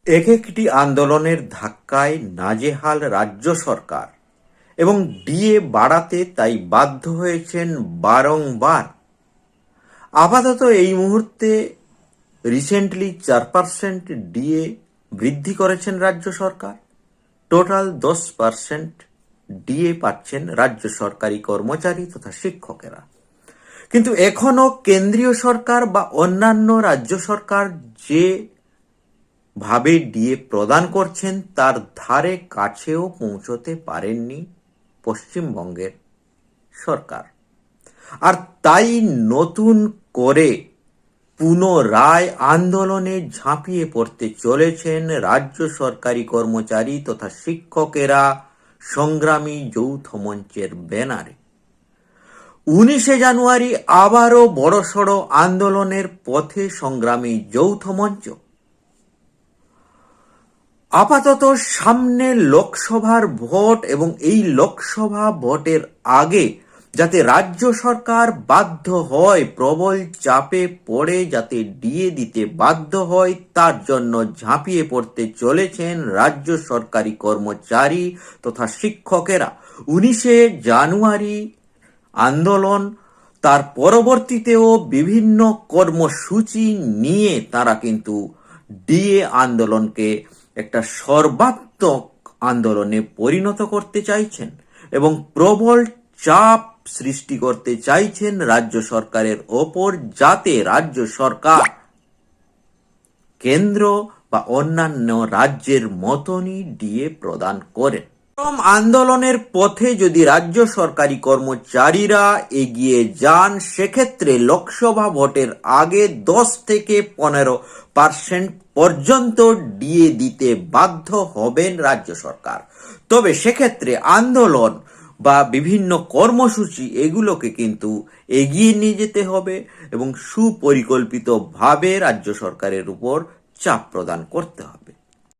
এক একটি আন্দোলনের ধাক্কায় নাজেহাল রাজ্য সরকার এবং ডিএ বাড়াতে তাই বাধ্য হয়েছেন বারংবার। আপাতত এই মুহূর্তে রিসেন্টলি 4% ডিএ বৃদ্ধি করেছেন রাজ্য সরকার। টোটাল 10% ডিএ পাচ্ছেন রাজ্য সরকারি কর্মচারী তথা শিক্ষকেরা। কিন্তু এখনো কেন্দ্রীয় সরকার বা অন্যান্য রাজ্য সরকার যে ভাবে ডিএ প্রদান করছেন তার ধারে কাছেও পৌঁছতে পারেননি পশ্চিমবঙ্গের সরকার। আর তাই নতুন করে পুনরায় আন্দোলনে ঝাঁপিয়ে পড়তে চলেছেন রাজ্য সরকারি কর্মচারী তথা শিক্ষকেরা সংগ্রামী যৌথ মঞ্চের ব্যানারে। 19শে জানুয়ারি আবারও বড়সড় আন্দোলনের পথে সংগ্রামী যৌথ মঞ্চ। আপাতত সামনে লোকসভার ভোট এবং এই লোকসভা ভোটের আগে যাতে রাজ্য সরকার বাধ্য হয়, প্রবল চাপে পড়ে যাতে ডিএ দিতে বাধ্য হয়, তার জন্য ঝাঁপিয়ে পড়তে চলেছেন রাজ্য সরকারি কর্মচারী তথা শিক্ষকেরা। 19শে জানুয়ারি আন্দোলন, তার পরবর্তীতেও বিভিন্ন কর্মসূচি নিয়ে তারা কিন্তু ডিএ আন্দোলনকে একটা সর্বাত্মক আন্দোলনে পরিণত করতে চাইছেন এবং প্রবল চাপ সৃষ্টি করতে চাইছেন রাজ্য সরকারের ওপর, যাতে রাজ্য সরকার কেন্দ্র বা অন্যান্য রাজ্যের মতনই ডিএ প্রদান করেন। আন্দোলনের পথে যদি রাজ্য সরকারি কর্মচারীরা এগিয়ে যান, সেক্ষেত্রে লোকসভা ভোটের আগে 10 থেকে 15% পর্যন্ত ডিএ দিতে বাধ্য হবেন রাজ্য সরকার। তবে সেক্ষেত্রে আন্দোলন বা বিভিন্ন কর্মসূচি এগুলোকে কিন্তু এগিয়ে নিয়ে যেতে হবে এবং সুপরিকল্পিতভাবে রাজ্য সরকারের উপর চাপ প্রদান করতে হবে।